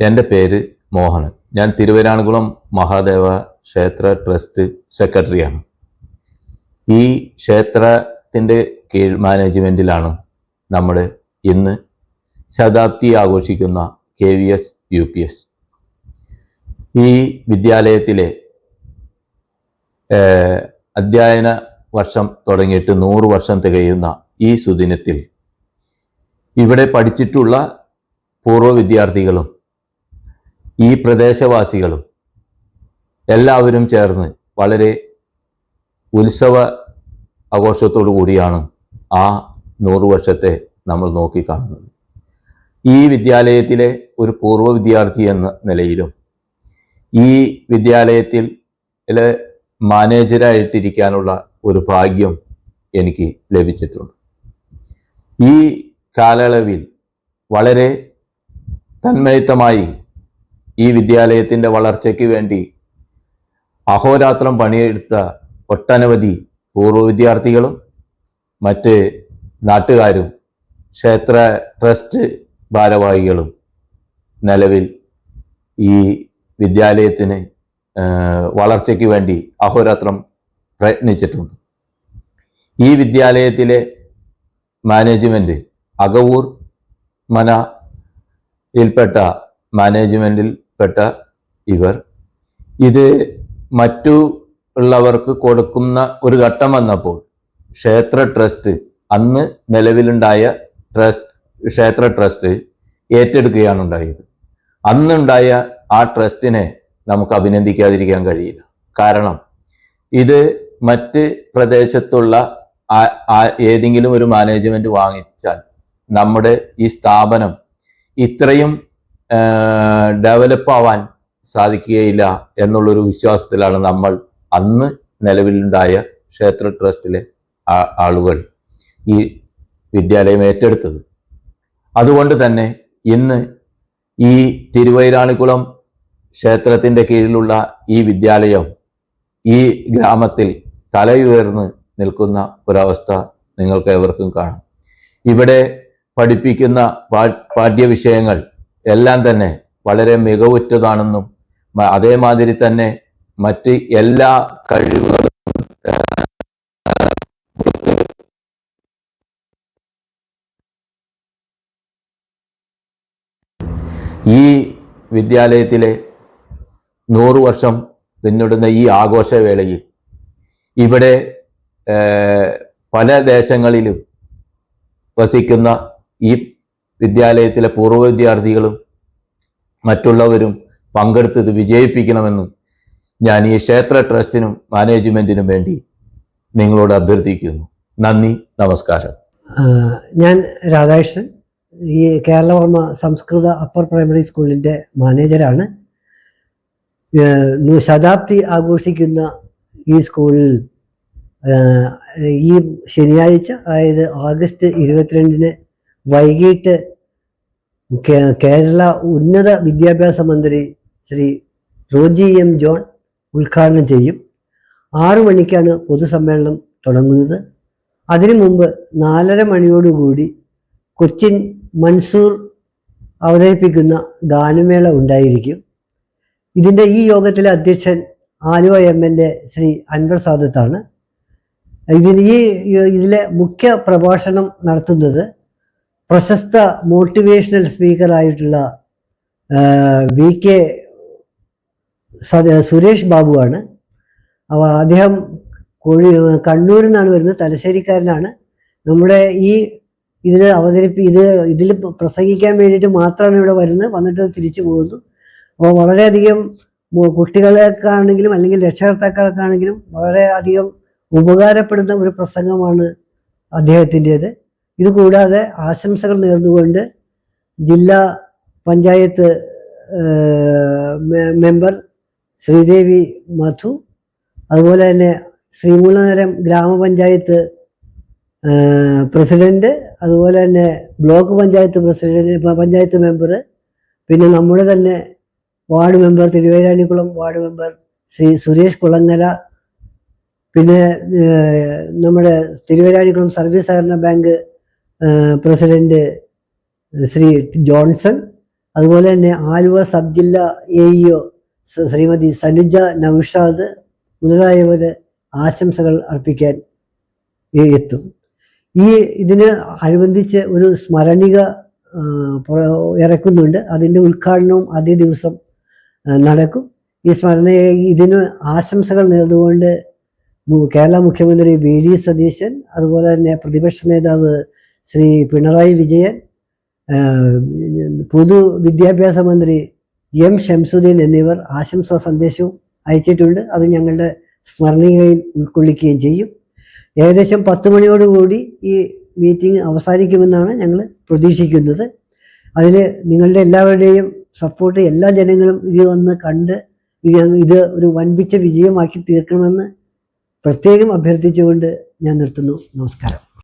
എൻ്റെ പേര് മോഹനൻ. ഞാൻ തിരുവരാണിക്കുളം മഹാദേവ ക്ഷേത്ര ട്രസ്റ്റ് സെക്രട്ടറിയാണ്. ഈ ക്ഷേത്രത്തിൻ്റെ കീഴ് മാനേജ്മെൻറ്റിലാണ് നമ്മുടെ ഇന്ന് ശതാബ്ദി ആഘോഷിക്കുന്ന KVS UPS. ഈ വിദ്യാലയത്തിലെ അധ്യയന വർഷം തുടങ്ങിയിട്ട് 100 വർഷം തികയുന്ന ഈ സുദിനത്തിൽ ഇവിടെ പഠിച്ചിട്ടുള്ള പൂർവ്വ വിദ്യാർത്ഥികളും ഈ പ്രദേശവാസികളും എല്ലാവരും ചേർന്ന് വളരെ ഉത്സവ ആഘോഷത്തോടു കൂടിയാണ് ആ 100 വർഷത്തെ നമ്മൾ നോക്കിക്കാണുന്നത്. ഈ വിദ്യാലയത്തിലെ ഒരു പൂർവ്വ വിദ്യാർത്ഥി എന്ന നിലയിലും ഈ വിദ്യാലയത്തിൽ മാനേജരായിട്ടിരിക്കാനുള്ള ഒരു ഭാഗ്യം എനിക്ക് ലഭിച്ചിട്ടുണ്ട്. ഈ കാലയളവിൽ വളരെ തന്മയത്തമായി ഈ വിദ്യാലയത്തിൻ്റെ വളർച്ചയ്ക്ക് വേണ്ടി അഹോരാത്രം പണിയെടുത്ത ഒട്ടനവധി പൂർവ്വ വിദ്യാർത്ഥികളും മറ്റ് നാട്ടുകാരും ക്ഷേത്ര ട്രസ്റ്റ് ഭാരവാഹികളും നിലവിൽ ഈ വിദ്യാലയത്തിന് വളർച്ചയ്ക്ക് വേണ്ടി അഹോരാത്രം പ്രയത്നിച്ചിട്ടുണ്ട്. ഈ വിദ്യാലയത്തിലെ മാനേജ്മെൻറ്റ് അകവൂർ മനയിൽപ്പെട്ട മാനേജ്മെൻറ്റിൽപ്പെട്ട ഇവർ ഇത് മറ്റു ഉള്ളവർക്ക് കൊടുക്കുന്ന ഒരു ഘട്ടം വന്നപ്പോൾ ക്ഷേത്ര ട്രസ്റ്റ് അന്ന് നിലവിലുണ്ടായ ക്ഷേത്ര ട്രസ്റ്റ് ഏറ്റെടുക്കുകയാണ് ഉണ്ടായത്. അന്നുണ്ടായ ആ ട്രസ്റ്റിനെ നമുക്ക് അഭിനന്ദിക്കാതിരിക്കാൻ കഴിയില്ല. കാരണം ഇത് മറ്റ് പ്രദേശത്തുള്ള ഏതെങ്കിലും ഒരു മാനേജ്മെൻറ്റ് വാങ്ങിച്ചാൽ നമ്മുടെ ഈ സ്ഥാപനം ഇത്രയും ഡെവലപ്പ് ആവാൻ സാധിക്കുകയില്ല എന്നുള്ളൊരു വിശ്വാസത്തിലാണ് നമ്മൾ അന്ന് നിലവിലുണ്ടായ ക്ഷേത്ര ട്രസ്റ്റിലെ ആളുകൾ ഈ വിദ്യാലയം ഏറ്റെടുത്തത്. അതുകൊണ്ട് തന്നെ ഇന്ന് ഈ തിരുവൈരാണിക്കുളം ക്ഷേത്രത്തിൻ്റെ കീഴിലുള്ള ഈ വിദ്യാലയം ഈ ഗ്രാമത്തിൽ തലയുയർന്ന് നിൽക്കുന്ന ഒരവസ്ഥ നിങ്ങൾക്ക് ഏവർക്കും കാണാം. ഇവിടെ പഠിപ്പിക്കുന്ന പാഠ്യവിഷയങ്ങൾ എല്ലാം തന്നെ വളരെ മികവുറ്റതാണെന്നും അതേമാതിരി തന്നെ മറ്റ് എല്ലാ കഴിവുകളും ഈ വിദ്യാലയത്തിലെ 100 വർഷം പിന്നിടുന്ന ഈ ആഘോഷവേളയിൽ ഇവിടെ പല ദേശങ്ങളിലും വസിക്കുന്ന ഈ വിദ്യാലയത്തിലെ പൂർവ്വ വിദ്യാർത്ഥികളും മറ്റുള്ളവരും പങ്കെടുത്തത് വിജയിപ്പിക്കണമെന്ന് ഞാൻ ഈ ക്ഷേത്ര ട്രസ്റ്റിനും മാനേജ്മെൻറ്റിനും വേണ്ടി നിങ്ങളോട് അഭ്യർത്ഥിക്കുന്നു. നന്ദി, നമസ്കാരം. ഞാൻ രാധാകൃഷ്ണൻ, ഈ കേരളവർമ്മ സംസ്കൃത അപ്പർ പ്രൈമറി സ്കൂളിൻ്റെ മാനേജരാണ്. ശതാബ്ദി ആഘോഷിക്കുന്ന ഈ സ്കൂളിൽ ഈ ശനിയാഴ്ച, അതായത് ഓഗസ്റ്റ് 22-ന് വൈകിട്ട് കേരള ഉന്നത വിദ്യാഭ്യാസ മന്ത്രി ശ്രീ റോജി M. ജോൺ ഉദ്ഘാടനം ചെയ്യും. 6 മണിക്കാണ് പൊതുസമ്മേളനം തുടങ്ങുന്നത്. അതിനു മുമ്പ് 4:30 മണിയോടുകൂടി കൊച്ചിൻ മൻസൂർ അവതരിപ്പിക്കുന്ന ഗാനമേള ഉണ്ടായിരിക്കും. ഇതിൻ്റെ ഈ യോഗത്തിലെ അധ്യക്ഷൻ ആലുവ MLA ശ്രീ അൻവർ സാദത്താണ്. ഇതിലെ മുഖ്യ പ്രഭാഷണം നടത്തുന്നത് പ്രശസ്ത മോട്ടിവേഷണൽ സ്പീക്കറായിട്ടുള്ള VK സുരേഷ് ബാബുവാണ്. അദ്ദേഹം കണ്ണൂരിൽ നിന്നാണ് വരുന്നത്, തലശ്ശേരിക്കാരനാണ്. നമ്മുടെ ഇതിൽ പ്രസംഗിക്കാൻ വേണ്ടിയിട്ട് മാത്രമാണ് ഇവിടെ വരുന്നത്, വന്നിട്ട് തിരിച്ചു പോകുന്നു. അപ്പോൾ വളരെയധികം കുട്ടികൾക്കാണെങ്കിലും അല്ലെങ്കിൽ രക്ഷകർത്താക്കൾക്കാണെങ്കിലും വളരെയധികം ഉപകാരപ്പെടുന്ന ഒരു പ്രസംഗമാണ് അദ്ദേഹത്തിൻ്റേത്. ഇതുകൂടാതെ ആശംസകൾ നേർന്നുകൊണ്ട് ജില്ലാ പഞ്ചായത്ത് മെമ്പർ ശ്രീദേവി മധു, അതുപോലെ തന്നെ ശ്രീമൂലനഗരം ഗ്രാമപഞ്ചായത്ത് പ്രസിഡന്റ്, അതുപോലെ തന്നെ ബ്ലോക്ക് പഞ്ചായത്ത് മെമ്പർ, പിന്നെ നമ്മുടെ തന്നെ ward member, Thiruvairanikkulam ward member Shri Suresh Kulangara, പിന്നെ നമ്മുടെ തിരുവരാണിക്കുളം സർവീസ് സഹകരണ ബാങ്ക് പ്രസിഡന്റ് ശ്രീ ജോൺസൺ, അതുപോലെ തന്നെ ആലുവ സബ് ജില്ലാ AEO ശ്രീമതി സനുജ നൌഷാദ് മുതലായവർ ആശംസകൾ അർപ്പിക്കാൻ എത്തും. ഇതിന് അനുബന്ധിച്ച് ഒരു സ്മരണിക ഇറക്കുന്നുണ്ട്. അതിൻ്റെ ഉദ്ഘാടനവും അതേ ദിവസം നടക്കും. ഈ ഇതിന് ആശംസകൾ നേർന്നുകൊണ്ട് കേരള മുഖ്യമന്ത്രി VD സതീശൻ, അതുപോലെ തന്നെ പ്രതിപക്ഷ നേതാവ് ശ്രീ പിണറായി വിജയൻ, പൊതുവിദ്യാഭ്യാസ മന്ത്രി M ഷംസുദ്ദീൻ എന്നിവർ ആശംസാ സന്ദേശവും അയച്ചിട്ടുണ്ട്. അത് ഞങ്ങളുടെ സ്മരണികയിൽ ഉൾക്കൊള്ളിക്കുകയും ചെയ്യും. ഏകദേശം 10 മണിയോടുകൂടി ഈ മീറ്റിംഗ് അവസാനിക്കുമെന്നാണ് ഞങ്ങൾ പ്രതീക്ഷിക്കുന്നത്. അതിൽ നിങ്ങളുടെ എല്ലാവരുടെയും സപ്പോർട്ട്, എല്ലാ ജനങ്ങളും ഇത് വന്ന് കണ്ട് ഇത് ഒരു വൻപിച്ച വിജയമാക്കി തീർക്കണമെന്ന് പ്രത്യേകം അഭ്യർത്ഥിച്ചുകൊണ്ട് ഞാൻ നിർത്തുന്നു. നമസ്കാരം.